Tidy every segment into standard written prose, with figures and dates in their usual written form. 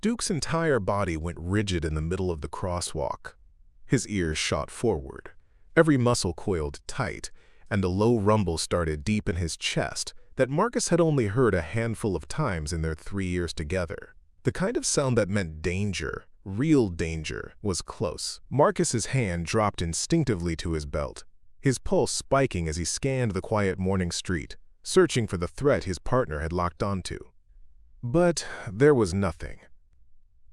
Duke's entire body went rigid in the middle of the crosswalk. His ears shot forward. Every muscle coiled tight, and a low rumble started deep in his chest that Marcus had only heard a handful of times in their 3 years together. The kind of sound that meant danger, real danger, was close. Marcus's hand dropped instinctively to his belt, his pulse spiking as he scanned the quiet morning street, searching for the threat his partner had locked onto. But there was nothing.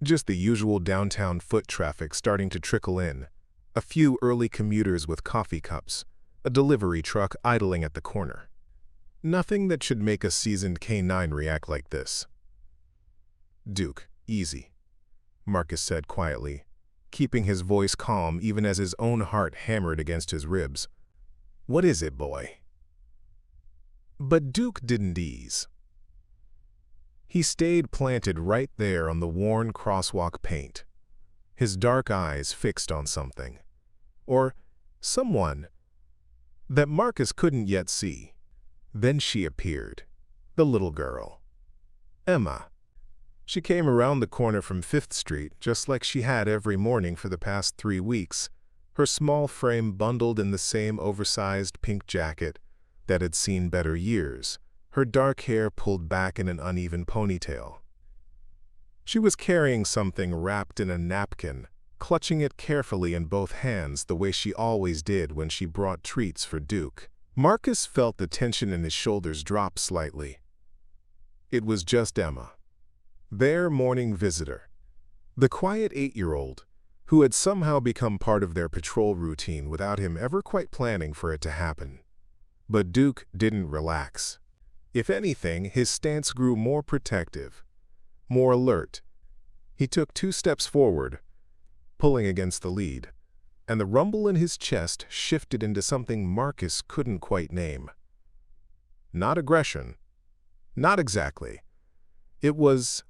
Just the usual downtown foot traffic starting to trickle in, a few early commuters with coffee cups, a delivery truck idling at the corner. Nothing that should make a seasoned K9 react like this. "Duke, easy," Marcus said quietly, keeping his voice calm even as his own heart hammered against his ribs. "What is it, boy?" But Duke didn't ease. He stayed planted right there on the worn crosswalk paint, his dark eyes fixed on something, or someone, that Marcus couldn't yet see. Then she appeared, the little girl, Emma. She came around the corner from 5th Street just like she had every morning for the past 3 weeks, her small frame bundled in the same oversized pink jacket that had seen better years, her dark hair pulled back in an uneven ponytail. She was carrying something wrapped in a napkin, clutching it carefully in both hands the way she always did when she brought treats for Duke. Marcus felt the tension in his shoulders drop slightly. It was just Emma, their morning visitor, the quiet 8-year-old who had somehow become part of their patrol routine without him ever quite planning for it to happen. But Duke didn't relax. If anything, his stance grew more protective, more alert. He took 2 steps forward, pulling against the lead, and the rumble in his chest shifted into something Marcus couldn't quite name. Not aggression. Not exactly. It was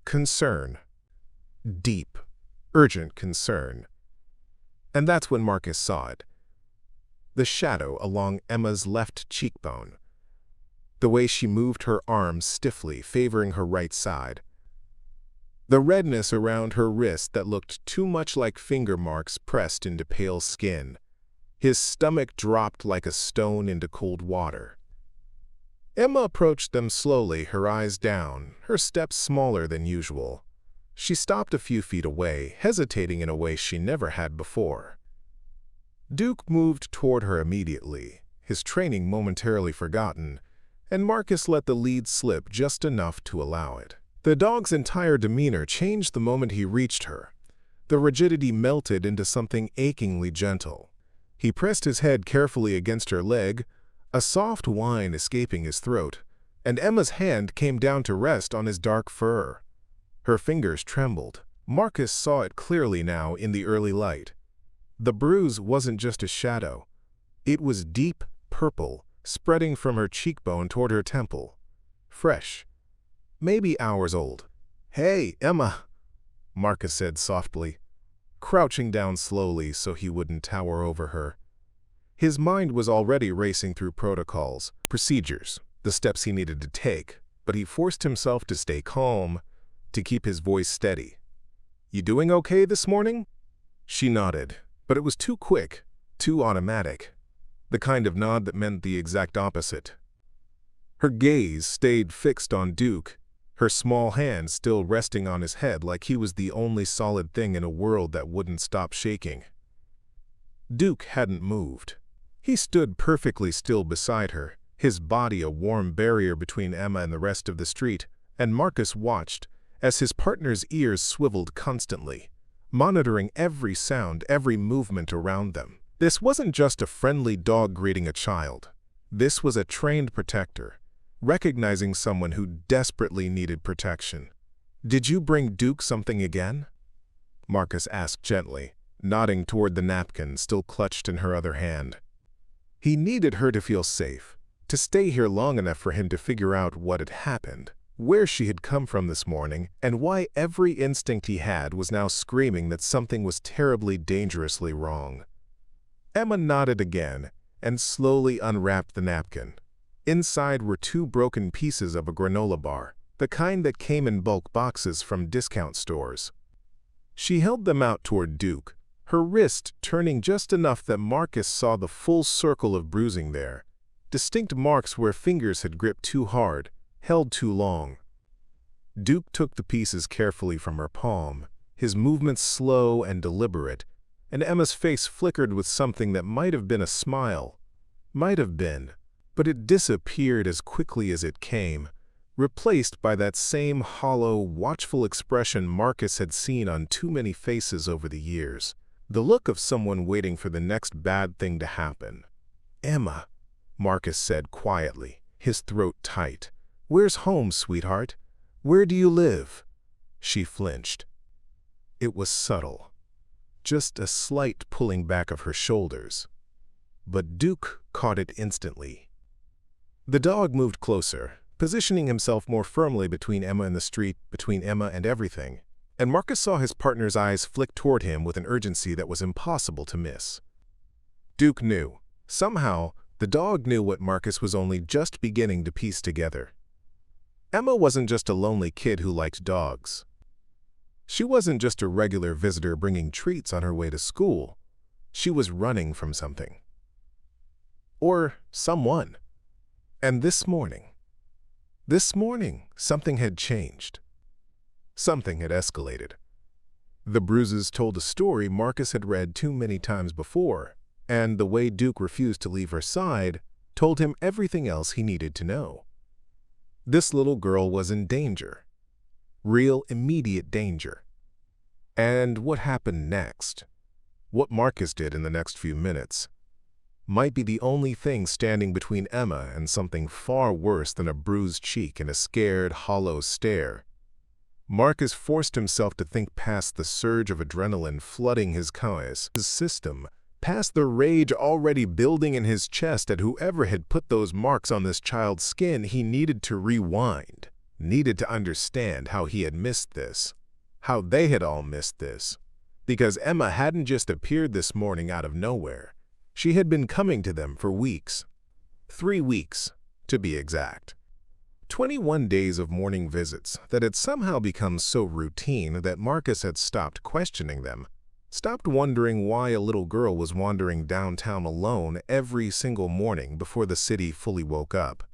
concern. Deep, urgent concern. And that's when Marcus saw it. The shadow along Emma's left cheekbone. The way she moved her arms stiffly, favoring her right side. The redness around her wrist that looked too much like finger marks pressed into pale skin. His stomach dropped like a stone into cold water. Emma approached them slowly, her eyes down, her steps smaller than usual. She stopped a few feet away, hesitating in a way she never had before. Duke moved toward her immediately, his training momentarily forgotten, and Marcus let the lead slip just enough to allow it. The dog's entire demeanor changed the moment he reached her. The rigidity melted into something achingly gentle. He pressed his head carefully against her leg, a soft whine escaping his throat, and Emma's hand came down to rest on his dark fur. Her fingers trembled. Marcus saw it clearly now in the early light. The bruise wasn't just a shadow. It was deep purple, spreading from her cheekbone toward her temple. Fresh. Maybe hours old. "Hey, Emma," Marcus said softly, crouching down slowly so he wouldn't tower over her. His mind was already racing through protocols, procedures, the steps he needed to take, but he forced himself to stay calm, to keep his voice steady. "You doing okay this morning?" She nodded, but it was too quick, too automatic, the kind of nod that meant the exact opposite. Her gaze stayed fixed on Duke, her small hand still resting on his head like he was the only solid thing in a world that wouldn't stop shaking. Duke hadn't moved. He stood perfectly still beside her, his body a warm barrier between Emma and the rest of the street, and Marcus watched as his partner's ears swiveled constantly, monitoring every sound, every movement around them. This wasn't just a friendly dog greeting a child. This was a trained protector, recognizing someone who desperately needed protection. "Did you bring Duke something again?" Marcus asked gently, nodding toward the napkin still clutched in her other hand. He needed her to feel safe, to stay here long enough for him to figure out what had happened, where she had come from this morning, and why every instinct he had was now screaming that something was terribly, dangerously wrong. Emma nodded again and slowly unwrapped the napkin. Inside were 2 broken pieces of a granola bar, the kind that came in bulk boxes from discount stores. She held them out toward Duke, her wrist turning just enough that Marcus saw the full circle of bruising there, distinct marks where fingers had gripped too hard, held too long. Duke took the pieces carefully from her palm, his movements slow and deliberate, and Emma's face flickered with something that might have been a smile. Might have been, but it disappeared as quickly as it came, replaced by that same hollow, watchful expression Marcus had seen on too many faces over the years, the look of someone waiting for the next bad thing to happen. "Emma," Marcus said quietly, his throat tight. "Where's home, sweetheart? Where do you live?" She flinched. It was subtle, just a slight pulling back of her shoulders. But Duke caught it instantly. The dog moved closer, positioning himself more firmly between Emma and the street, between Emma and everything, and Marcus saw his partner's eyes flick toward him with an urgency that was impossible to miss. Duke knew. Somehow, the dog knew what Marcus was only just beginning to piece together. Emma wasn't just a lonely kid who liked dogs. She wasn't just a regular visitor bringing treats on her way to school. She was running from something. Or someone. And this morning, something had changed. Something had escalated. The bruises told a story Marcus had read too many times before, and the way Duke refused to leave her side told him everything else he needed to know. This little girl was in danger. Real, immediate danger. And what happened next, what Marcus did in the next few minutes, might be the only thing standing between Emma and something far worse than a bruised cheek and a scared, hollow stare. Marcus forced himself to think past the surge of adrenaline flooding his system, past the rage already building in his chest at whoever had put those marks on this child's skin. He needed to rewind, needed to understand how he had missed this, how they had all missed this, because Emma hadn't just appeared this morning out of nowhere. She had been coming to them for weeks. 3 weeks, to be exact. 21 days of morning visits that had somehow become so routine that Marcus had stopped questioning them, stopped wondering why a little girl was wandering downtown alone every single morning before the city fully woke up.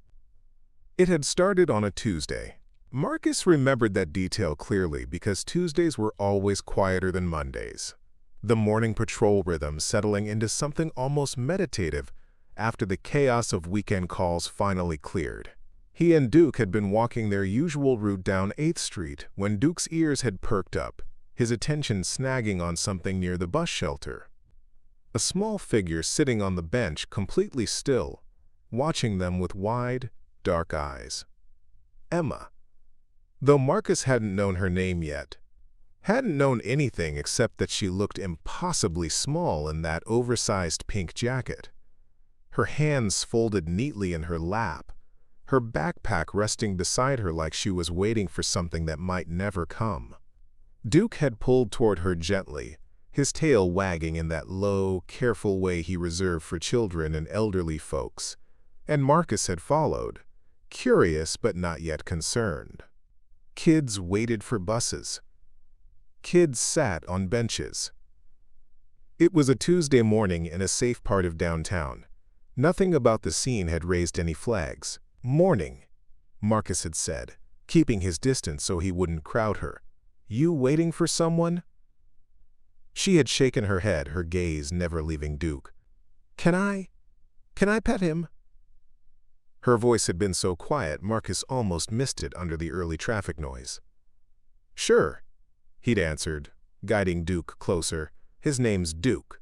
It had started on a Tuesday. Marcus remembered that detail clearly because Tuesdays were always quieter than Mondays. The morning patrol rhythm settling into something almost meditative after the chaos of weekend calls finally cleared. He and Duke had been walking their usual route down 8th Street when Duke's ears had perked up, his attention snagging on something near the bus shelter. A small figure sitting on the bench completely still, watching them with wide, dark eyes. Emma. Though Marcus hadn't known her name yet, hadn't known anything except that she looked impossibly small in that oversized pink jacket. Her hands folded neatly in her lap, her backpack resting beside her like she was waiting for something that might never come. Duke had pulled toward her gently, his tail wagging in that low, careful way he reserved for children and elderly folks, and Marcus had followed, curious but not yet concerned. Kids waited for buses. Kids sat on benches. It was a Tuesday morning in a safe part of downtown. Nothing about the scene had raised any flags. "Morning," Marcus had said, keeping his distance so he wouldn't crowd her. "You waiting for someone?" She had shaken her head, her gaze never leaving Duke. Can I pet him?" Her voice had been so quiet Marcus almost missed it under the early traffic noise. "Sure," he'd answered, guiding Duke closer. "His name's Duke.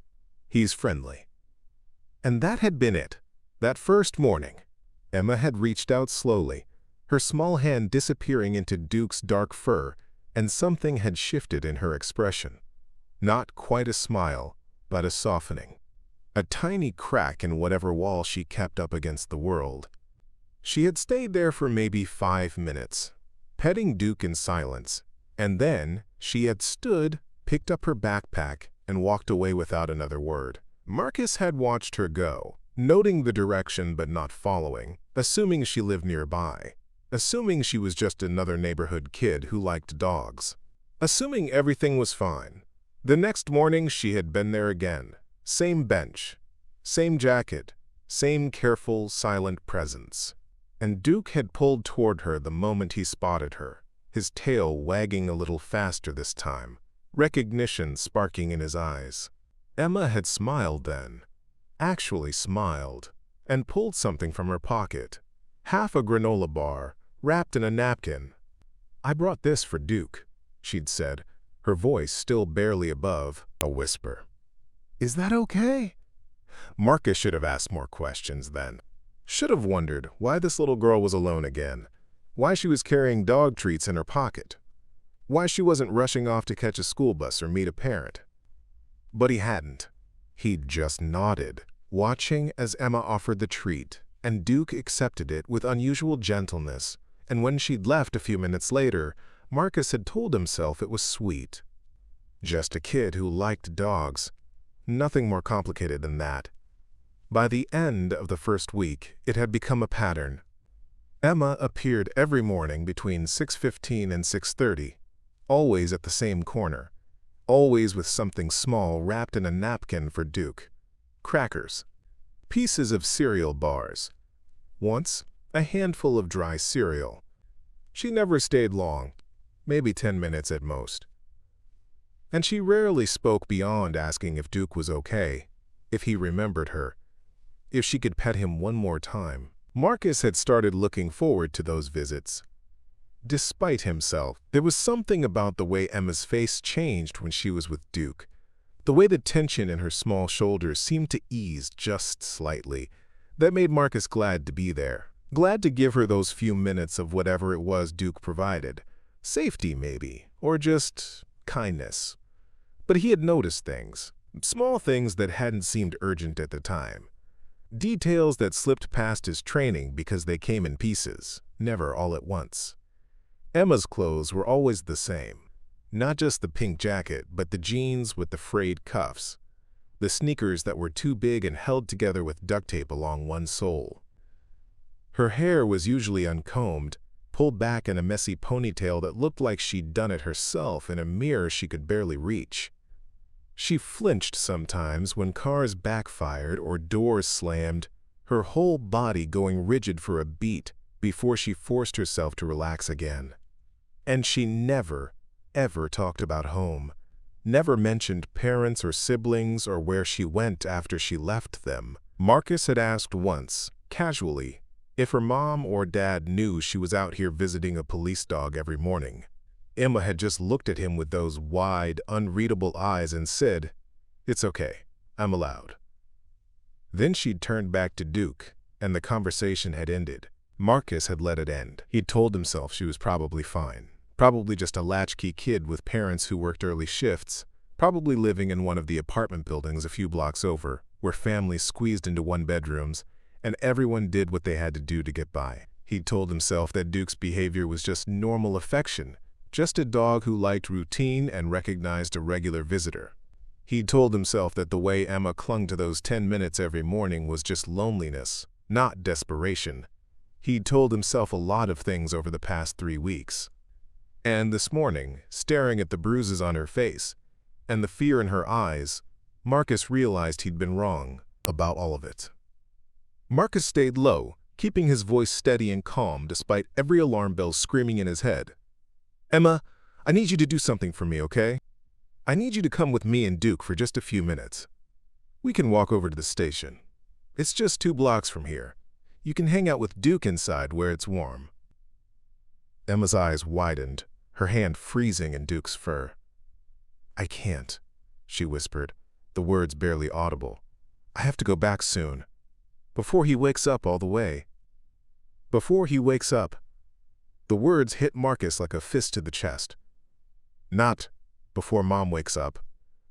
He's friendly." And that had been it. That first morning, Emma had reached out slowly, her small hand disappearing into Duke's dark fur, and something had shifted in her expression. Not quite a smile, but a softening. A tiny crack in whatever wall she kept up against the world. She had stayed there for maybe 5 minutes, petting Duke in silence, and then she had stood, picked up her backpack, and walked away without another word. Marcus had watched her go, noting the direction but not following, assuming she lived nearby. assuming she was just another neighborhood kid who liked dogs. Assuming everything was fine. The next morning she had been there again. Same bench, same jacket, same careful, silent presence. And Duke had pulled toward her the moment he spotted her, his tail wagging a little faster this time, recognition sparking in his eyes. Emma had smiled then, actually smiled, and pulled something from her pocket. Half a granola bar, wrapped in a napkin. "I brought this for Duke," she'd said, her voice still barely above a whisper. "Is that okay?" Marcus should have asked more questions then. Should have wondered why this little girl was alone again, why she was carrying dog treats in her pocket, why she wasn't rushing off to catch a school bus or meet a parent. But he hadn't. He'd just nodded, watching as Emma offered the treat, and Duke accepted it with unusual gentleness, and when she'd left a few minutes later, Marcus had told himself it was sweet. Just a kid who liked dogs. Nothing more complicated than that. By the end of the first week, it had become a pattern. Emma appeared every morning between 6:15 and 6:30, always at the same corner, always with something small wrapped in a napkin for Duke. Crackers. Pieces of cereal bars. Once, a handful of dry cereal. She never stayed long, maybe 10 minutes at most. And she rarely spoke beyond asking if Duke was okay, if he remembered her, if she could pet him one more time. Marcus had started looking forward to those visits. Despite himself, there was something about the way Emma's face changed when she was with Duke, the way the tension in her small shoulders seemed to ease just slightly, that made Marcus glad to be there, glad to give her those few minutes of whatever it was Duke provided. Safety, maybe, or just kindness. But he had noticed things, small things that hadn't seemed urgent at the time. Details that slipped past his training because they came in pieces, never all at once. Emma's clothes were always the same. Not just the pink jacket, but the jeans with the frayed cuffs, the sneakers that were too big and held together with duct tape along one sole. Her hair was usually uncombed, pulled back in a messy ponytail that looked like she'd done it herself in a mirror she could barely reach. She flinched sometimes when cars backfired or doors slammed, her whole body going rigid for a beat before she forced herself to relax again. And she never, ever talked about home, never mentioned parents or siblings or where she went after she left them. Marcus had asked once, casually, if her mom or dad knew she was out here visiting a police dog every morning. Emma had just looked at him with those wide, unreadable eyes and said, "It's okay, I'm allowed." Then she'd turned back to Duke, and the conversation had ended. Marcus had let it end. He'd told himself she was probably fine, probably just a latchkey kid with parents who worked early shifts, probably living in one of the apartment buildings a few blocks over, where families squeezed into one bedrooms, and everyone did what they had to do to get by. He'd told himself that Duke's behavior was just normal affection, just a dog who liked routine and recognized a regular visitor. He'd told himself that the way Emma clung to those 10 minutes every morning was just loneliness, not desperation. He'd told himself a lot of things over the past 3 weeks. And this morning, staring at the bruises on her face and the fear in her eyes, Marcus realized he'd been wrong about all of it. Marcus stayed low, keeping his voice steady and calm despite every alarm bell screaming in his head. "Emma, I need you to do something for me, okay? I need you to come with me and Duke for just a few minutes. We can walk over to the station. It's just 2 blocks from here. You can hang out with Duke inside where it's warm." Emma's eyes widened, her hand freezing in Duke's fur. "I can't," she whispered, the words barely audible. "I have to go back soon. Before he wakes up all the way." Before he wakes up. The words hit Marcus like a fist to the chest. Not before Mom wakes up,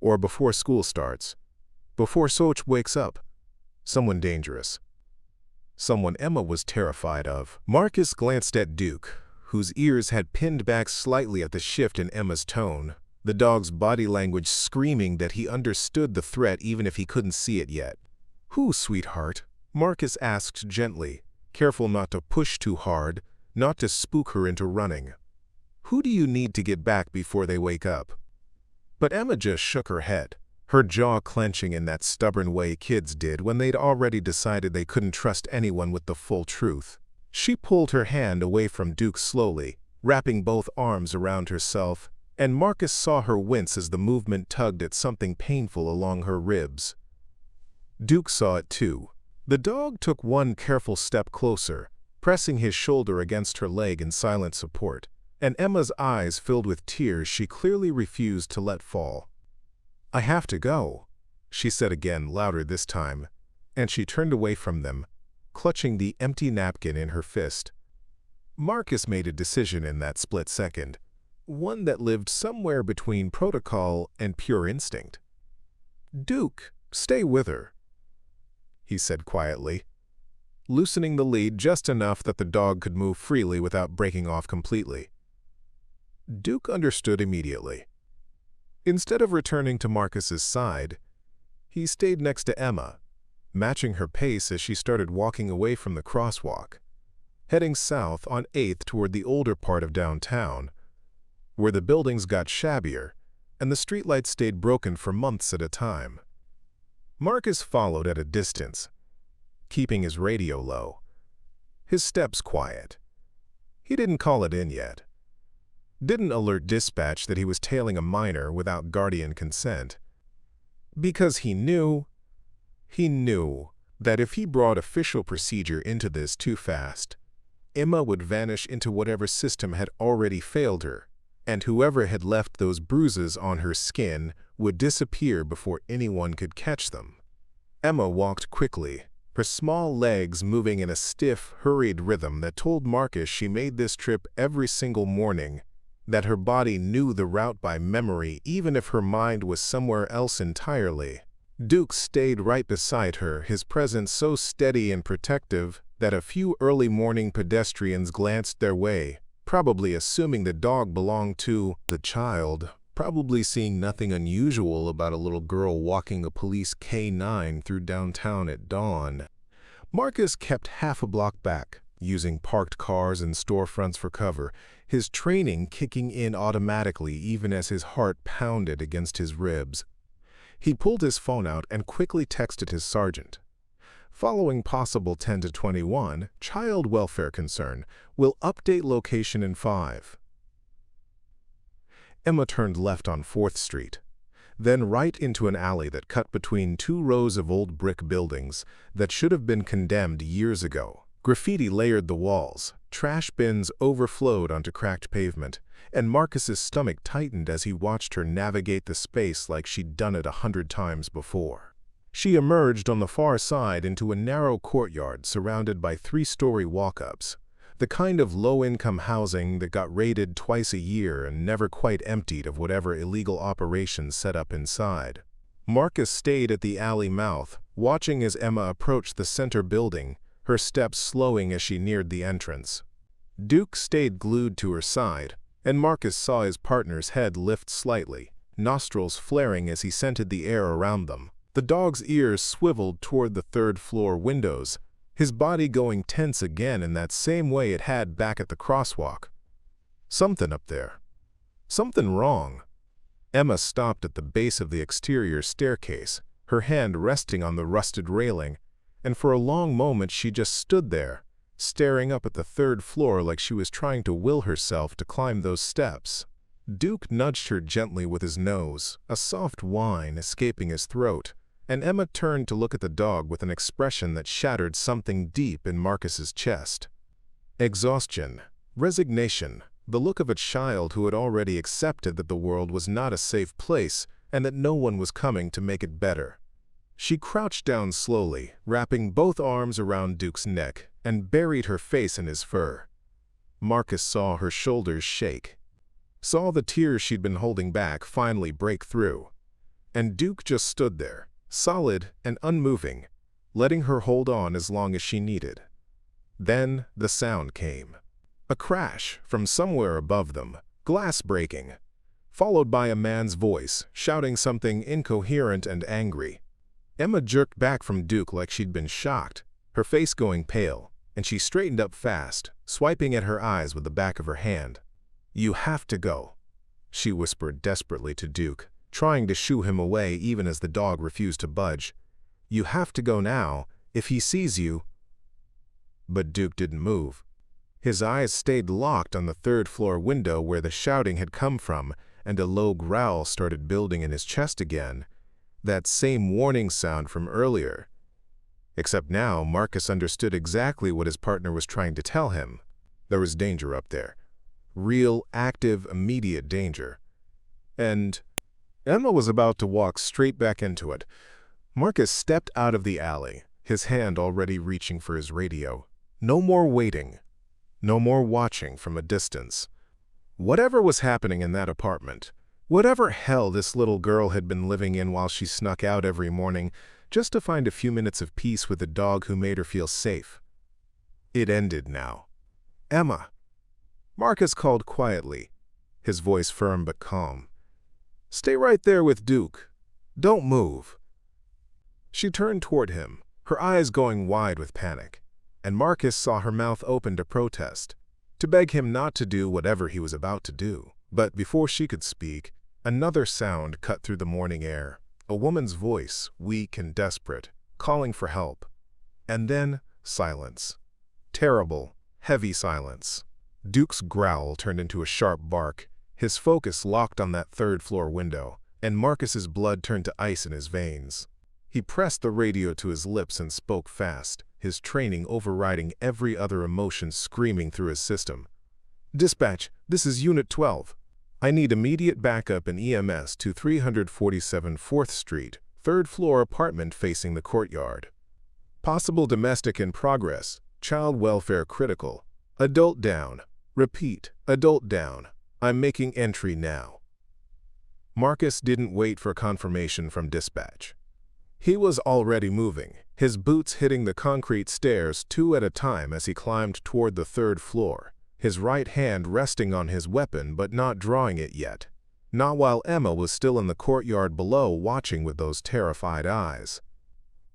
or before school starts. Before Soch wakes up. Someone dangerous. Someone Emma was terrified of. Marcus glanced at Duke, whose ears had pinned back slightly at the shift in Emma's tone, the dog's body language screaming that he understood the threat even if he couldn't see it yet. "Who, sweetheart?" Marcus asked gently, careful not to push too hard, not to spook her into running. Who do you need to get back before they wake up? But Emma just shook her head, her jaw clenching in that stubborn way kids did when they'd already decided they couldn't trust anyone with the full truth. She pulled her hand away from Duke slowly, wrapping both arms around herself, and Marcus saw her wince as the movement tugged at something painful along her ribs. Duke saw it too. The dog took one careful step closer, pressing his shoulder against her leg in silent support, and Emma's eyes filled with tears she clearly refused to let fall. "I have to go," she said again, louder this time, and she turned away from them, clutching the empty napkin in her fist. Marcus made a decision in that split second, one that lived somewhere between protocol and pure instinct. "Duke, stay with her," he said quietly, loosening the lead just enough that the dog could move freely without breaking off completely. Duke understood immediately. Instead of returning to Marcus's side, he stayed next to Emma, matching her pace as she started walking away from the crosswalk, heading south on 8th toward the older part of downtown, where the buildings got shabbier and the streetlights stayed broken for months at a time. Marcus followed at a distance, keeping his radio low, his steps quiet. He didn't call it in yet. Didn't alert dispatch that he was tailing a minor without guardian consent. Because he knew that if he brought official procedure into this too fast, Emma would vanish into whatever system had already failed her, and whoever had left those bruises on her skin would disappear before anyone could catch them. Emma walked quickly, her small legs moving in a stiff, hurried rhythm that told Marcus she made this trip every single morning, that her body knew the route by memory even if her mind was somewhere else entirely. Duke stayed right beside her, his presence so steady and protective that a few early morning pedestrians glanced their way, probably assuming the dog belonged to the child, probably seeing nothing unusual about a little girl walking a police K9 through downtown at dawn. Marcus kept half a block back, using parked cars and storefronts for cover, his training kicking in automatically even as his heart pounded against his ribs. He pulled his phone out and quickly texted his sergeant. Following possible 10 to 21, child welfare concern, will update location in 5. Emma turned left on 4th Street, then right into an alley that cut between 2 rows of old brick buildings that should have been condemned years ago. Graffiti layered the walls, trash bins overflowed onto cracked pavement, and Marcus's stomach tightened as he watched her navigate the space like she'd done it 100 times before. She emerged on the far side into a narrow courtyard surrounded by 3-story walk-ups, the kind of low-income housing that got raided twice a year and never quite emptied of whatever illegal operations set up inside. Marcus stayed at the alley mouth, watching as Emma approached the center building, her steps slowing as she neared the entrance. Duke stayed glued to her side, and Marcus saw his partner's head lift slightly, nostrils flaring as he scented the air around them. The dog's ears swiveled toward the 3rd-floor windows, his body going tense again in that same way it had back at the crosswalk. Something up there. Something wrong. Emma stopped at the base of the exterior staircase, her hand resting on the rusted railing, and for a long moment she just stood there, staring up at the 3rd floor like she was trying to will herself to climb those steps. Duke nudged her gently with his nose, a soft whine escaping his throat, and Emma turned to look at the dog with an expression that shattered something deep in Marcus's chest. Exhaustion, resignation, the look of a child who had already accepted that the world was not a safe place and that no one was coming to make it better. She crouched down slowly, wrapping both arms around Duke's neck, and buried her face in his fur. Marcus saw her shoulders shake, saw the tears she'd been holding back finally break through, and Duke just stood there, solid and unmoving, letting her hold on as long as she needed. Then the sound came. A crash from somewhere above them, glass breaking, followed by a man's voice shouting something incoherent and angry. Emma jerked back from Duke like she'd been shocked, her face going pale, and she straightened up fast, swiping at her eyes with the back of her hand. "You have to go," she whispered desperately to Duke, trying to shoo him away even as the dog refused to budge. "You have to go now. If he sees you—" But Duke didn't move. His eyes stayed locked on the third-floor window where the shouting had come from, and a low growl started building in his chest again. That same warning sound from earlier. Except now, Marcus understood exactly what his partner was trying to tell him. There was danger up there. Real, active, immediate danger. And Emma was about to walk straight back into it. Marcus stepped out of the alley, his hand already reaching for his radio. No more waiting. No more watching from a distance. Whatever was happening in that apartment, whatever hell this little girl had been living in while she snuck out every morning just to find a few minutes of peace with a dog who made her feel safe, it ended now. "Emma," Marcus called quietly, his voice firm but calm. "Stay right there with Duke. Don't move." She turned toward him, her eyes going wide with panic, and Marcus saw her mouth open to protest, to beg him not to do whatever he was about to do. But before she could speak, another sound cut through the morning air, a woman's voice, weak and desperate, calling for help. And then silence. Terrible, heavy silence. Duke's growl turned into a sharp bark, his focus locked on that third-floor window, and Marcus's blood turned to ice in his veins. He pressed the radio to his lips and spoke fast, his training overriding every other emotion screaming through his system. "Dispatch, this is Unit 12. I need immediate backup and EMS to 347 4th Street, third-floor apartment facing the courtyard. Possible domestic in progress, child welfare critical. Adult down. Repeat, adult down. I'm making entry now." Marcus didn't wait for confirmation from dispatch. He was already moving, his boots hitting the concrete stairs 2 at a time as he climbed toward the third floor, his right hand resting on his weapon but not drawing it yet. Not while Emma was still in the courtyard below watching with those terrified eyes.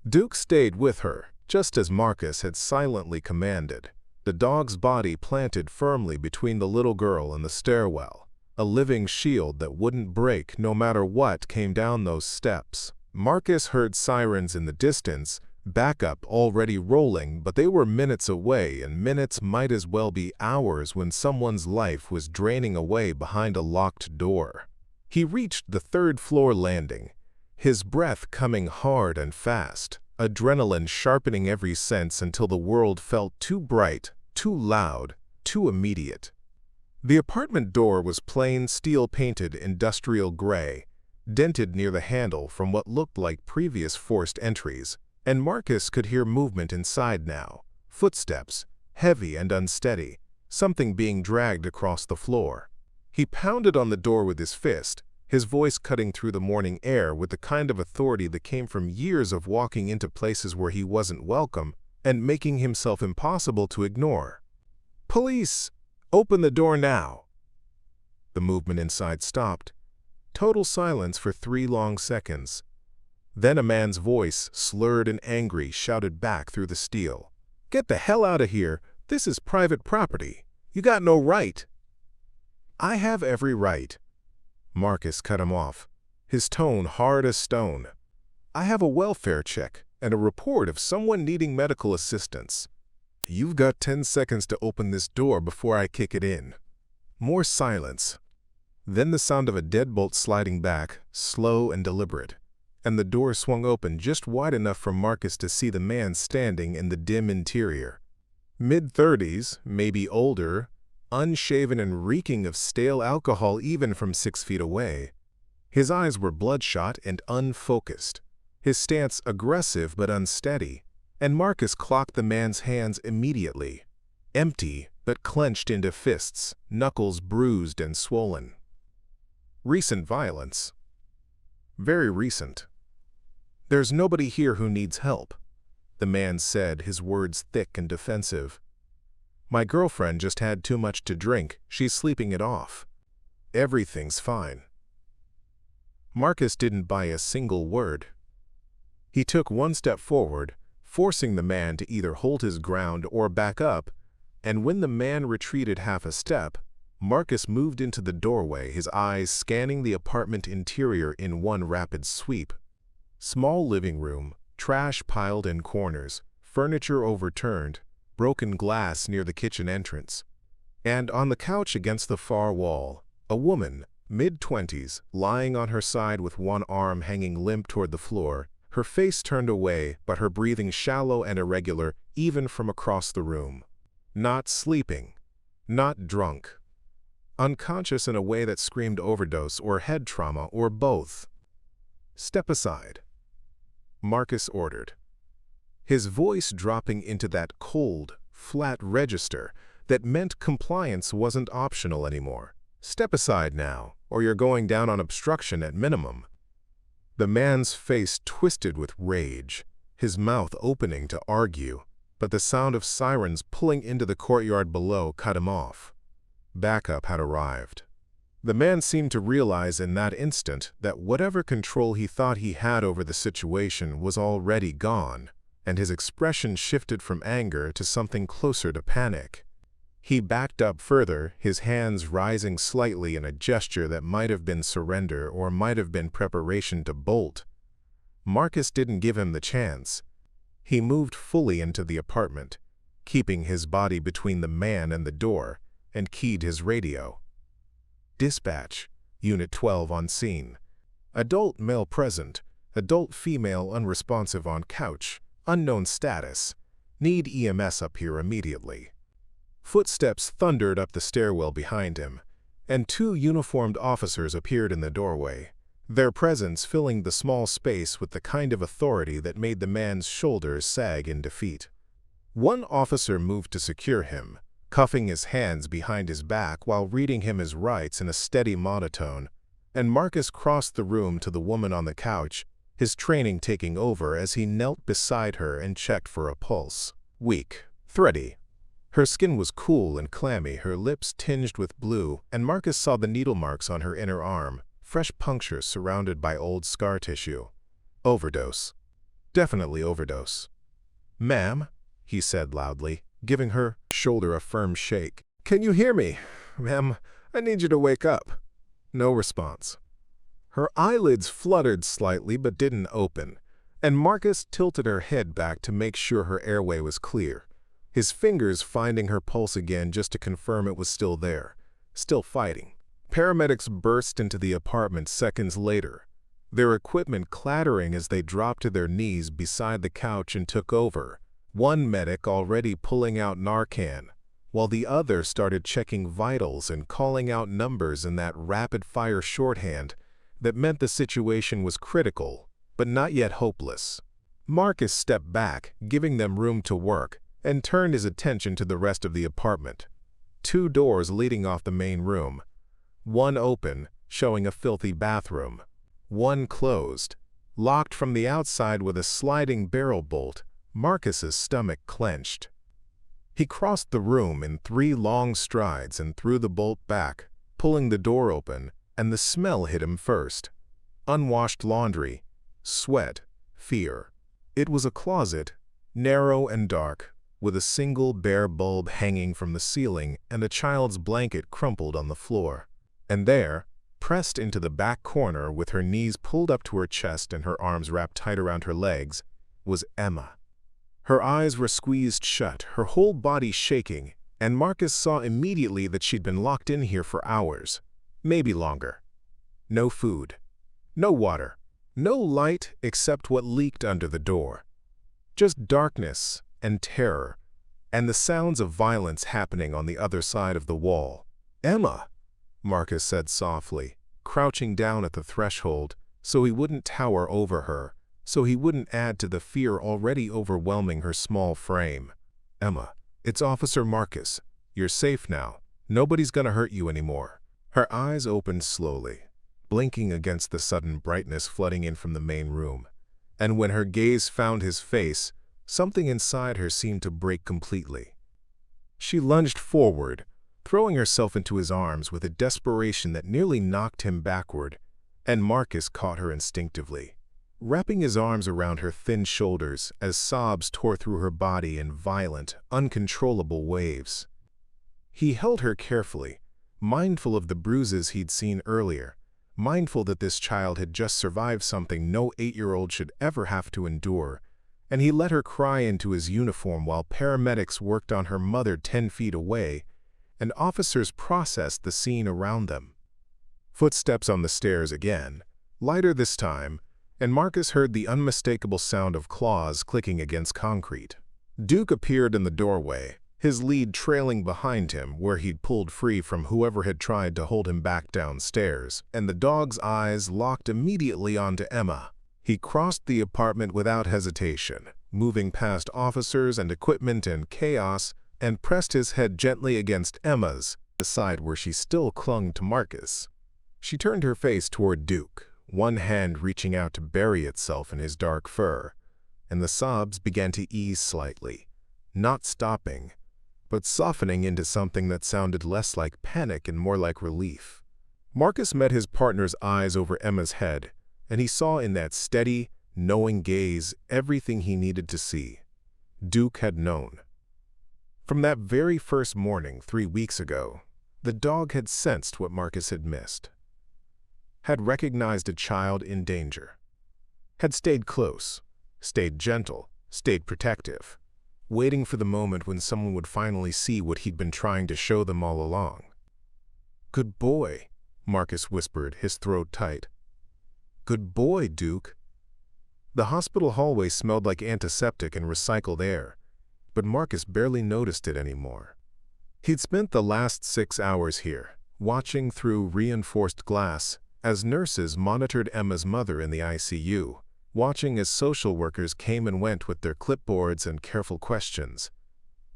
Duke stayed with her, just as Marcus had silently commanded, the dog's body planted firmly between the little girl and the stairwell, a living shield that wouldn't break no matter what came down those steps. Marcus heard sirens in the distance, backup already rolling, but they were minutes away, and minutes might as well be hours when someone's life was draining away behind a locked door. He reached the third-floor landing, his breath coming hard and fast, adrenaline sharpening every sense until the world felt too bright, too loud, too immediate. The apartment door was plain steel-painted industrial gray, dented near the handle from what looked like previous forced entries, and Marcus could hear movement inside now, footsteps, heavy and unsteady, something being dragged across the floor. He pounded on the door with his fist, his voice cutting through the morning air with the kind of authority that came from years of walking into places where he wasn't welcome and making himself impossible to ignore. "Police! Open the door now!" The movement inside stopped. Total silence for 3 long seconds. Then a man's voice, slurred and angry, shouted back through the steel. "Get the hell out of here! This is private property. You got no right." "I have every right." Marcus cut him off, his tone hard as stone. "I have a welfare check and a report of someone needing medical assistance. You've got 10 seconds to open this door before I kick it in." More silence. Then the sound of a deadbolt sliding back, slow and deliberate, and the door swung open just wide enough for Marcus to see the man standing in the dim interior. Mid-30s, maybe older, unshaven and reeking of stale alcohol even from 6 feet away. His eyes were bloodshot and unfocused, his stance aggressive but unsteady, and Marcus clocked the man's hands immediately, empty but clenched into fists, knuckles bruised and swollen. Recent violence. Very recent. "There's nobody here who needs help," the man said, his words thick and defensive. "My girlfriend just had too much to drink. She's sleeping it off. Everything's fine." Marcus didn't buy a single word. He took 1 step forward, forcing the man to either hold his ground or back up, and when the man retreated half a step, Marcus moved into the doorway, his eyes scanning the apartment interior in one rapid sweep. Small living room, trash piled in corners, furniture overturned, broken glass near the kitchen entrance. And on the couch against the far wall, a woman, mid-20s, lying on her side with one arm hanging limp toward the floor, her face turned away but her breathing shallow and irregular even from across the room. Not sleeping, not drunk. Unconscious in a way that screamed overdose or head trauma or both. "Step aside," Marcus ordered, his voice dropping into that cold, flat register that meant compliance wasn't optional anymore. "Step aside now, or you're going down on obstruction at minimum." The man's face twisted with rage, his mouth opening to argue, but the sound of sirens pulling into the courtyard below cut him off. Backup had arrived. The man seemed to realize in that instant that whatever control he thought he had over the situation was already gone, and his expression shifted from anger to something closer to panic. He backed up further, his hands rising slightly in a gesture that might have been surrender or might have been preparation to bolt. Marcus didn't give him the chance. He moved fully into the apartment, keeping his body between the man and the door, and keyed his radio. "Dispatch, Unit 12 on scene. Adult male present, adult female unresponsive on couch, unknown status. Need EMS up here immediately." Footsteps thundered up the stairwell behind him, and two uniformed officers appeared in the doorway, their presence filling the small space with the kind of authority that made the man's shoulders sag in defeat. One officer moved to secure him, cuffing his hands behind his back while reading him his rights in a steady monotone, and Marcus crossed the room to the woman on the couch, his training taking over as he knelt beside her and checked for a pulse. Weak, thready. Her skin was cool and clammy, her lips tinged with blue, and Marcus saw the needle marks on her inner arm, fresh punctures surrounded by old scar tissue. Overdose. Definitely overdose. "Ma'am," he said loudly, giving her shoulder a firm shake. "Can you hear me? Ma'am, I need you to wake up." No response. Her eyelids fluttered slightly but didn't open, and Marcus tilted her head back to make sure her airway was clear, his fingers finding her pulse again just to confirm it was still there, still fighting. Paramedics burst into the apartment seconds later, their equipment clattering as they dropped to their knees beside the couch and took over, one medic already pulling out Narcan, while the other started checking vitals and calling out numbers in that rapid-fire shorthand that meant the situation was critical, but not yet hopeless. Marcus stepped back, giving them room to work, and turned his attention to the rest of the apartment. Two doors leading off the main room. One open, showing a filthy bathroom. One closed, locked from the outside with a sliding barrel bolt. Marcus's stomach clenched. He crossed the room in 3 long strides and threw the bolt back, pulling the door open, and the smell hit him first. Unwashed laundry, sweat, fear. It was a closet, narrow and dark, with a single bare bulb hanging from the ceiling and a child's blanket crumpled on the floor. And there, pressed into the back corner with her knees pulled up to her chest and her arms wrapped tight around her legs, was Emma. Her eyes were squeezed shut, her whole body shaking, and Marcus saw immediately that she'd been locked in here for hours, maybe longer. No food, no water, no light except what leaked under the door. Just darkness and terror, and the sounds of violence happening on the other side of the wall. "Emma," Marcus said softly, crouching down at the threshold so he wouldn't tower over her, so he wouldn't add to the fear already overwhelming her small frame. "Emma, it's Officer Marcus. You're safe now. Nobody's gonna hurt you anymore." Her eyes opened slowly, blinking against the sudden brightness flooding in from the main room, and when her gaze found his face, something inside her seemed to break completely. She lunged forward, throwing herself into his arms with a desperation that nearly knocked him backward, and Marcus caught her instinctively, wrapping his arms around her thin shoulders as sobs tore through her body in violent, uncontrollable waves. He held her carefully, mindful of the bruises he'd seen earlier, mindful that this child had just survived something no 8-year-old should ever have to endure, and he let her cry into his uniform while paramedics worked on her mother 10 feet away, and officers processed the scene around them. Footsteps on the stairs again, lighter this time, and Marcus heard the unmistakable sound of claws clicking against concrete. Duke appeared in the doorway, his lead trailing behind him where he'd pulled free from whoever had tried to hold him back downstairs, and the dog's eyes locked immediately onto Emma. He crossed the apartment without hesitation, moving past officers and equipment and chaos, and pressed his head gently against Emma's, the side where she still clung to Marcus. She turned her face toward Duke, one hand reaching out to bury itself in his dark fur, and the sobs began to ease slightly, not stopping, but softening into something that sounded less like panic and more like relief. Marcus met his partner's eyes over Emma's head, and he saw in that steady, knowing gaze everything he needed to see. Duke had known. From that very first morning 3 weeks ago, the dog had sensed what Marcus had missed, had recognized a child in danger, had stayed close, stayed gentle, stayed protective, waiting for the moment when someone would finally see what he'd been trying to show them all along. "Good boy," Marcus whispered, his throat tight. "Good boy, Duke." The hospital hallway smelled like antiseptic and recycled air, but Marcus barely noticed it anymore. He'd spent the last 6 hours here, watching through reinforced glass, as nurses monitored Emma's mother in the ICU, watching as social workers came and went with their clipboards and careful questions,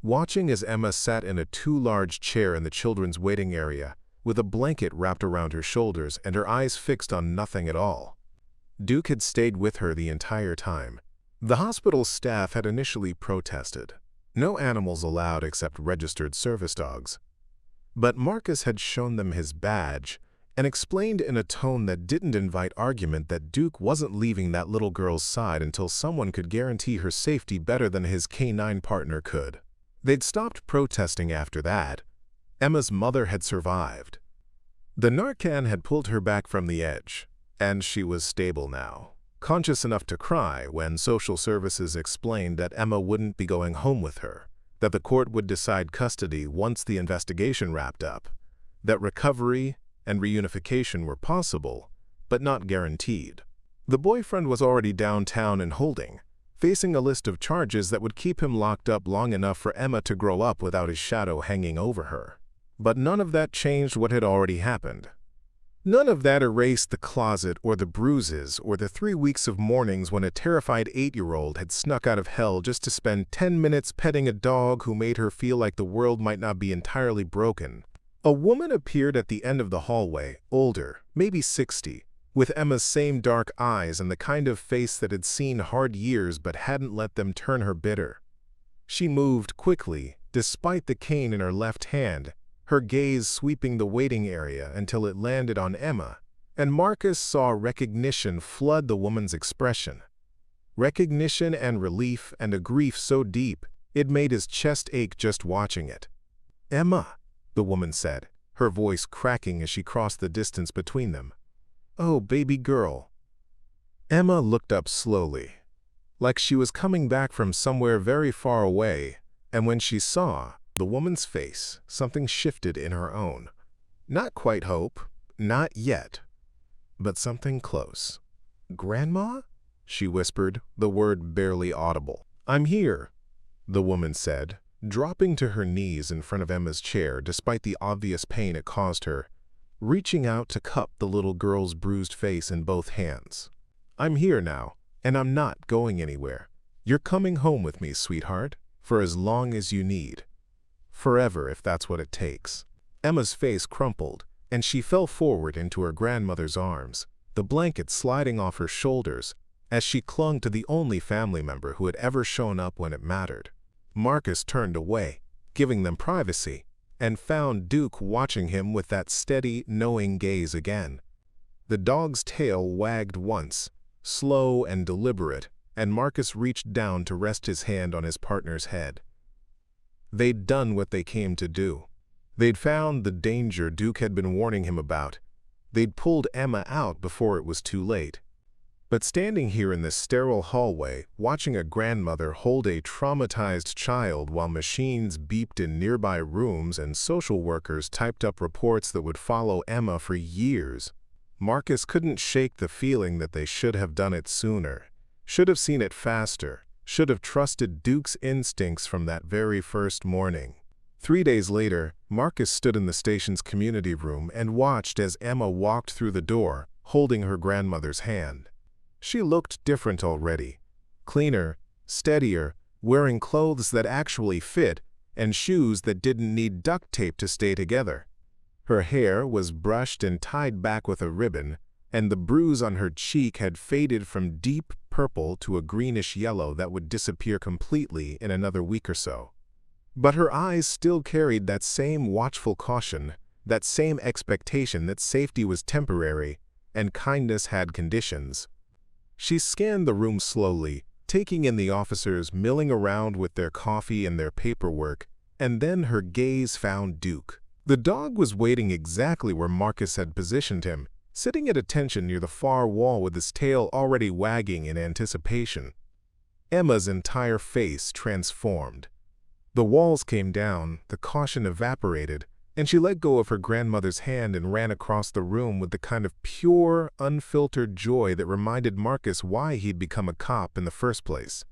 watching as Emma sat in a too large chair in the children's waiting area, with a blanket wrapped around her shoulders and her eyes fixed on nothing at all. Duke had stayed with her the entire time. The hospital staff had initially protested. No animals allowed except registered service dogs. But Marcus had shown them his badge and explained in a tone that didn't invite argument that Duke wasn't leaving that little girl's side until someone could guarantee her safety better than his canine partner could. They'd stopped protesting after that. Emma's mother had survived. The Narcan had pulled her back from the edge, and she was stable now, conscious enough to cry when social services explained that Emma wouldn't be going home with her, that the court would decide custody once the investigation wrapped up, that recovery and reunification were possible, but not guaranteed. The boyfriend was already downtown in holding, facing a list of charges that would keep him locked up long enough for Emma to grow up without his shadow hanging over her. But none of that changed what had already happened. None of that erased the closet or the bruises or the 3 weeks of mornings when a terrified 8-year-old had snuck out of hell just to spend 10 minutes petting a dog who made her feel like the world might not be entirely broken. A woman appeared at the end of the hallway, older, maybe 60, with Emma's same dark eyes and the kind of face that had seen hard years but hadn't let them turn her bitter. She moved quickly, despite the cane in her left hand, her gaze sweeping the waiting area until it landed on Emma, and Marcus saw recognition flood the woman's expression. Recognition and relief and a grief so deep, it made his chest ache just watching it. "Emma," the woman said, her voice cracking as she crossed the distance between them. "Oh, baby girl." Emma looked up slowly, like she was coming back from somewhere very far away, and when she saw the woman's face, something shifted in her own. Not quite hope, not yet, but something close. "Grandma?" she whispered, the word barely audible. "I'm here," the woman said, dropping to her knees in front of Emma's chair despite the obvious pain it caused her, reaching out to cup the little girl's bruised face in both hands. "I'm here now, and I'm not going anywhere. You're coming home with me, sweetheart, for as long as you need. Forever, if that's what it takes." Emma's face crumpled, and she fell forward into her grandmother's arms, the blanket sliding off her shoulders as she clung to the only family member who had ever shown up when it mattered. Marcus turned away, giving them privacy, and found Duke watching him with that steady, knowing gaze again. The dog's tail wagged once, slow and deliberate, and Marcus reached down to rest his hand on his partner's head. They'd done what they came to do. They'd found the danger Duke had been warning him about. They'd pulled Emma out before it was too late. But standing here in this sterile hallway, watching a grandmother hold a traumatized child while machines beeped in nearby rooms and social workers typed up reports that would follow Emma for years, Marcus couldn't shake the feeling that they should have done it sooner, should have seen it faster, should have trusted Duke's instincts from that very first morning. 3 days later, Marcus stood in the station's community room and watched as Emma walked through the door, holding her grandmother's hand. She looked different already, cleaner, steadier, wearing clothes that actually fit and shoes that didn't need duct tape to stay together. Her hair was brushed and tied back with a ribbon, and the bruise on her cheek had faded from deep purple to a greenish yellow that would disappear completely in another week or so. But her eyes still carried that same watchful caution, that same expectation that safety was temporary and kindness had conditions. She scanned the room slowly, taking in the officers milling around with their coffee and their paperwork, and then her gaze found Duke. The dog was waiting exactly where Marcus had positioned him, sitting at attention near the far wall with his tail already wagging in anticipation. Emma's entire face transformed. The walls came down, the caution evaporated, and she let go of her grandmother's hand and ran across the room with the kind of pure, unfiltered joy that reminded Marcus why he'd become a cop in the first place.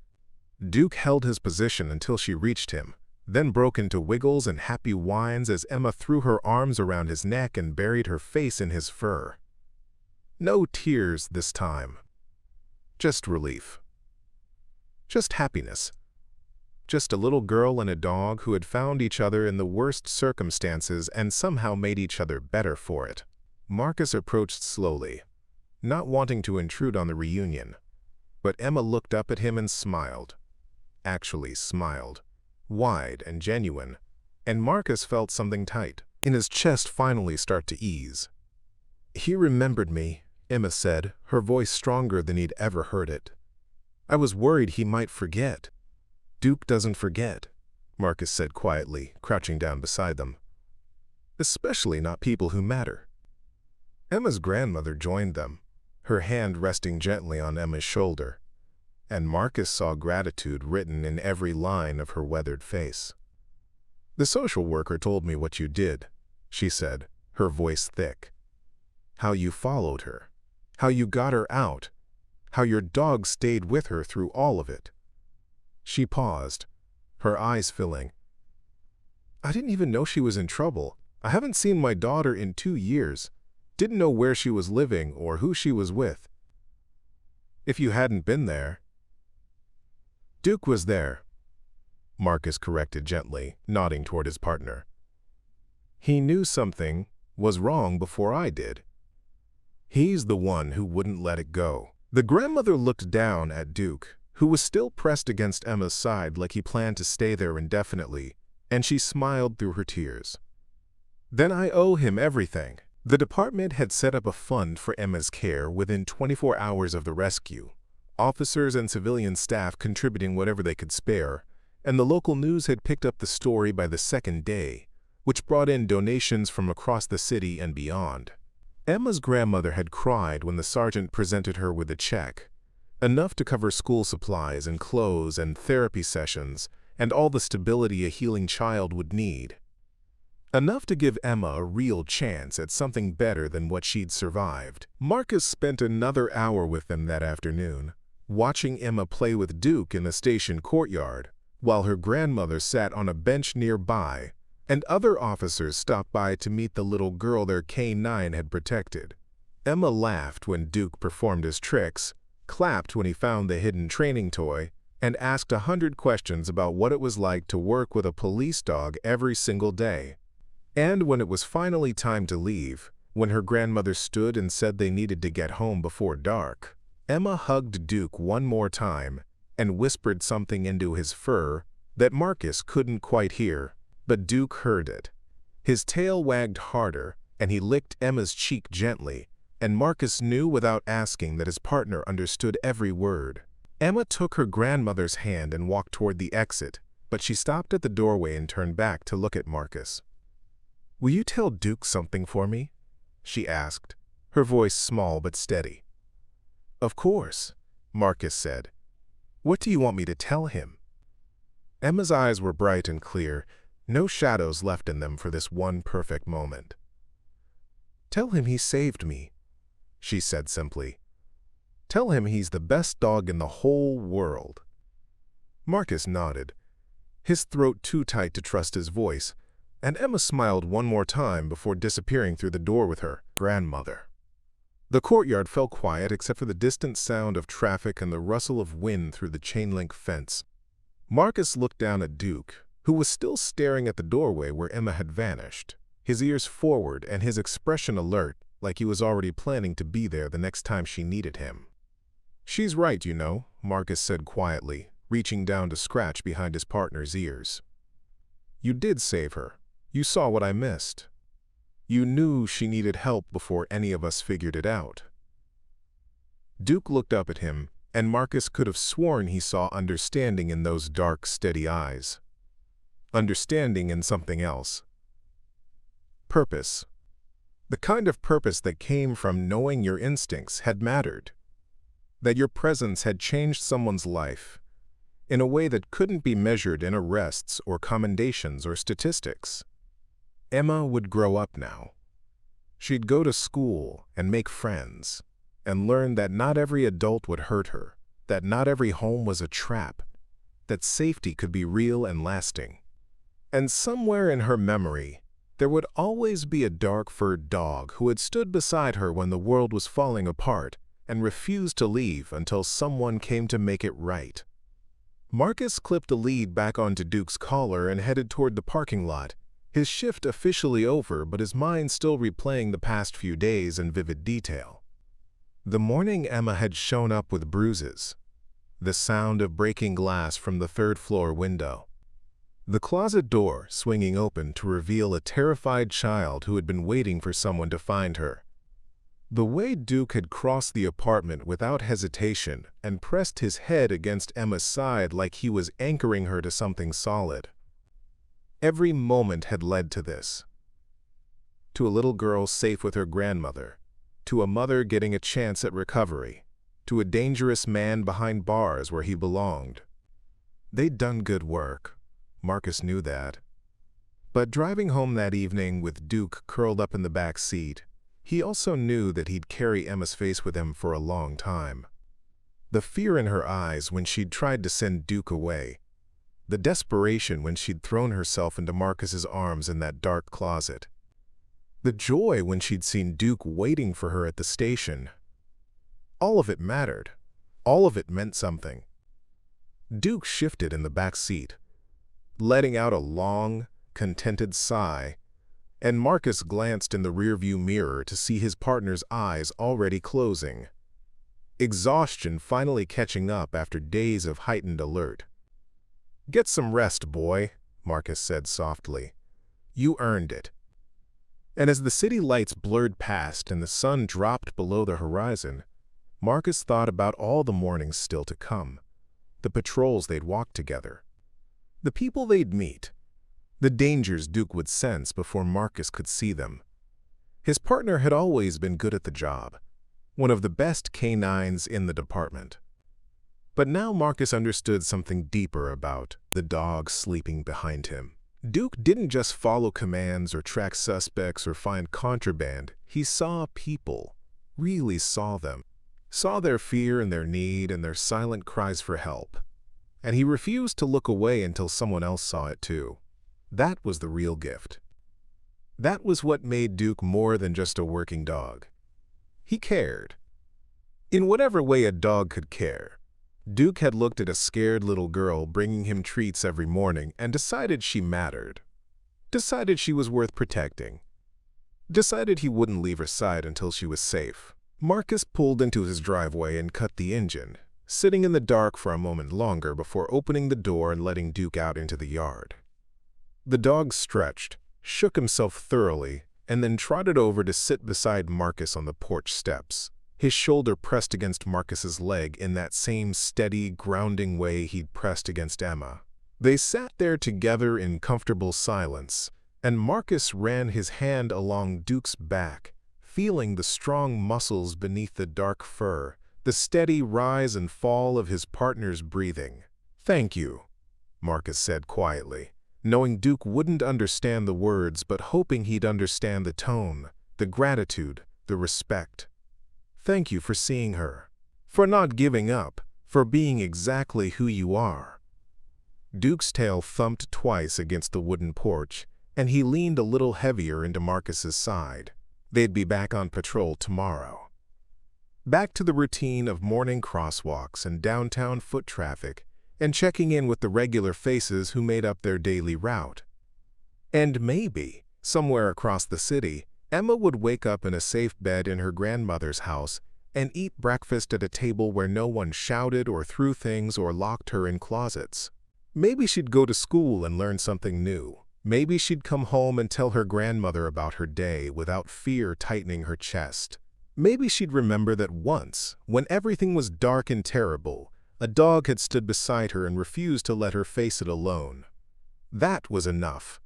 Duke held his position until she reached him, then broke into wiggles and happy whines as Emma threw her arms around his neck and buried her face in his fur. No tears this time. Just relief. Just happiness. Just a little girl and a dog who had found each other in the worst circumstances and somehow made each other better for it. Marcus approached slowly, not wanting to intrude on the reunion. But Emma looked up at him and smiled. Actually smiled. Wide and genuine. And Marcus felt something tight in his chest finally start to ease. "He remembered me," Emma said, her voice stronger than he'd ever heard it. "I was worried he might forget." "Duke doesn't forget," Marcus said quietly, crouching down beside them. "Especially not people who matter." Emma's grandmother joined them, her hand resting gently on Emma's shoulder, and Marcus saw gratitude written in every line of her weathered face. "The social worker told me what you did," she said, her voice thick. "How you followed her, how you got her out, how your dog stayed with her through all of it." She paused, her eyes filling. "I didn't even know she was in trouble. I haven't seen my daughter in 2 years. Didn't know where she was living or who she was with." "If you hadn't been there." "Duke was there," Marcus corrected gently, nodding toward his partner. "He knew something was wrong before I did. He's the one who wouldn't let it go." The grandmother looked down at Duke, who was still pressed against Emma's side like he planned to stay there indefinitely, and she smiled through her tears. "Then I owe him everything." The department had set up a fund for Emma's care within 24 hours of the rescue, officers and civilian staff contributing whatever they could spare, and the local news had picked up the story by the second day, which brought in donations from across the city and beyond. Emma's grandmother had cried when the sergeant presented her with a check, enough to cover school supplies and clothes and therapy sessions and all the stability a healing child would need. Enough to give Emma a real chance at something better than what she'd survived. Marcus spent another hour with them that afternoon, watching Emma play with Duke in the station courtyard, while her grandmother sat on a bench nearby, and other officers stopped by to meet the little girl their K-9 had protected. Emma laughed when Duke performed his tricks, clapped when he found the hidden training toy, and asked 100 questions about what it was like to work with a police dog every single day. And when it was finally time to leave, when her grandmother stood and said they needed to get home before dark, Emma hugged Duke one more time and whispered something into his fur that Marcus couldn't quite hear, but Duke heard it. His tail wagged harder, and he licked Emma's cheek gently, and Marcus knew without asking that his partner understood every word. Emma took her grandmother's hand and walked toward the exit, but she stopped at the doorway and turned back to look at Marcus. "Will you tell Duke something for me?" she asked, her voice small but steady. "Of course," Marcus said. "What do you want me to tell him?" Emma's eyes were bright and clear, no shadows left in them for this one perfect moment. "Tell him he saved me," she said simply. "Tell him he's the best dog in the whole world." Marcus nodded, his throat too tight to trust his voice, and Emma smiled one more time before disappearing through the door with her grandmother. The courtyard fell quiet except for the distant sound of traffic and the rustle of wind through the chain-link fence. Marcus looked down at Duke, who was still staring at the doorway where Emma had vanished, his ears forward and his expression alert, like he was already planning to be there the next time she needed him. "She's right, you know," Marcus said quietly, reaching down to scratch behind his partner's ears. "You did save her. You saw what I missed. You knew she needed help before any of us figured it out." Duke looked up at him, and Marcus could have sworn he saw understanding in those dark, steady eyes. Understanding in something else. Purpose. The kind of purpose that came from knowing your instincts had mattered. That your presence had changed someone's life in a way that couldn't be measured in arrests or commendations or statistics. Emma would grow up now. She'd go to school and make friends, and learn that not every adult would hurt her, that not every home was a trap, that safety could be real and lasting. And somewhere in her memory, there would always be a dark-furred dog who had stood beside her when the world was falling apart and refused to leave until someone came to make it right. Marcus clipped the lead back onto Duke's collar and headed toward the parking lot, his shift officially over but his mind still replaying the past few days in vivid detail. The morning Emma had shown up with bruises, the sound of breaking glass from the third-floor window, the closet door swinging open to reveal a terrified child who had been waiting for someone to find her. The way Duke had crossed the apartment without hesitation and pressed his head against Emma's side like he was anchoring her to something solid. Every moment had led to this. To a little girl safe with her grandmother, to a mother getting a chance at recovery, to a dangerous man behind bars where he belonged. They'd done good work. Marcus knew that. But driving home that evening with Duke curled up in the back seat, he also knew that he'd carry Emma's face with him for a long time. The fear in her eyes when she'd tried to send Duke away, the desperation when she'd thrown herself into Marcus's arms in that dark closet, the joy when she'd seen Duke waiting for her at the station. All of it mattered. All of it meant something. Duke shifted in the back seat, letting out a long, contented sigh, and Marcus glanced in the rearview mirror to see his partner's eyes already closing. Exhaustion finally catching up after days of heightened alert. "Get some rest, boy," Marcus said softly. "You earned it." And as the city lights blurred past and the sun dropped below the horizon, Marcus thought about all the mornings still to come, the patrols they'd walk together, the people they'd meet, the dangers Duke would sense before Marcus could see them. His partner had always been good at the job, one of the best canines in the department. But now Marcus understood something deeper about the dog sleeping behind him. Duke didn't just follow commands or track suspects or find contraband. He saw people, really saw them, saw their fear and their need and their silent cries for help. And he refused to look away until someone else saw it too. That was the real gift. That was what made Duke more than just a working dog. He cared. In whatever way a dog could care. Duke had looked at a scared little girl bringing him treats every morning and decided she mattered. Decided she was worth protecting. Decided he wouldn't leave her side until she was safe. Marcus pulled into his driveway and cut the engine, sitting in the dark for a moment longer before opening the door and letting Duke out into the yard. The dog stretched, shook himself thoroughly, and then trotted over to sit beside Marcus on the porch steps, his shoulder pressed against Marcus's leg in that same steady, grounding way he'd pressed against Emma. They sat there together in comfortable silence, and Marcus ran his hand along Duke's back, feeling the strong muscles beneath the dark fur, the steady rise and fall of his partner's breathing. "Thank you," Marcus said quietly, knowing Duke wouldn't understand the words but hoping he'd understand the tone, the gratitude, the respect. "Thank you for seeing her, for not giving up, for being exactly who you are." Duke's tail thumped twice against the wooden porch, and he leaned a little heavier into Marcus's side. They'd be back on patrol tomorrow. Back to the routine of morning crosswalks and downtown foot traffic, and checking in with the regular faces who made up their daily route. And maybe, somewhere across the city, Emma would wake up in a safe bed in her grandmother's house and eat breakfast at a table where no one shouted or threw things or locked her in closets. Maybe she'd go to school and learn something new. Maybe she'd come home and tell her grandmother about her day without fear tightening her chest. Maybe she'd remember that once, when everything was dark and terrible, a dog had stood beside her and refused to let her face it alone. That was enough.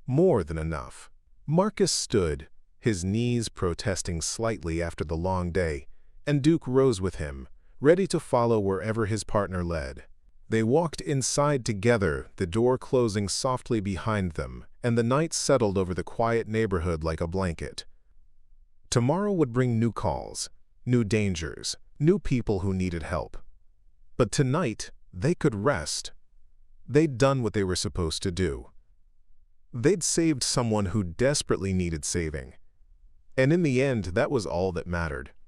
More than enough. Marcus stood, his knees protesting slightly after the long day, and Duke rose with him, ready to follow wherever his partner led. They walked inside together, the door closing softly behind them, and the night settled over the quiet neighborhood like a blanket. Tomorrow would bring new calls, new dangers, new people who needed help. But tonight, they could rest. They'd done what they were supposed to do. They'd saved someone who desperately needed saving. And in the end, that was all that mattered.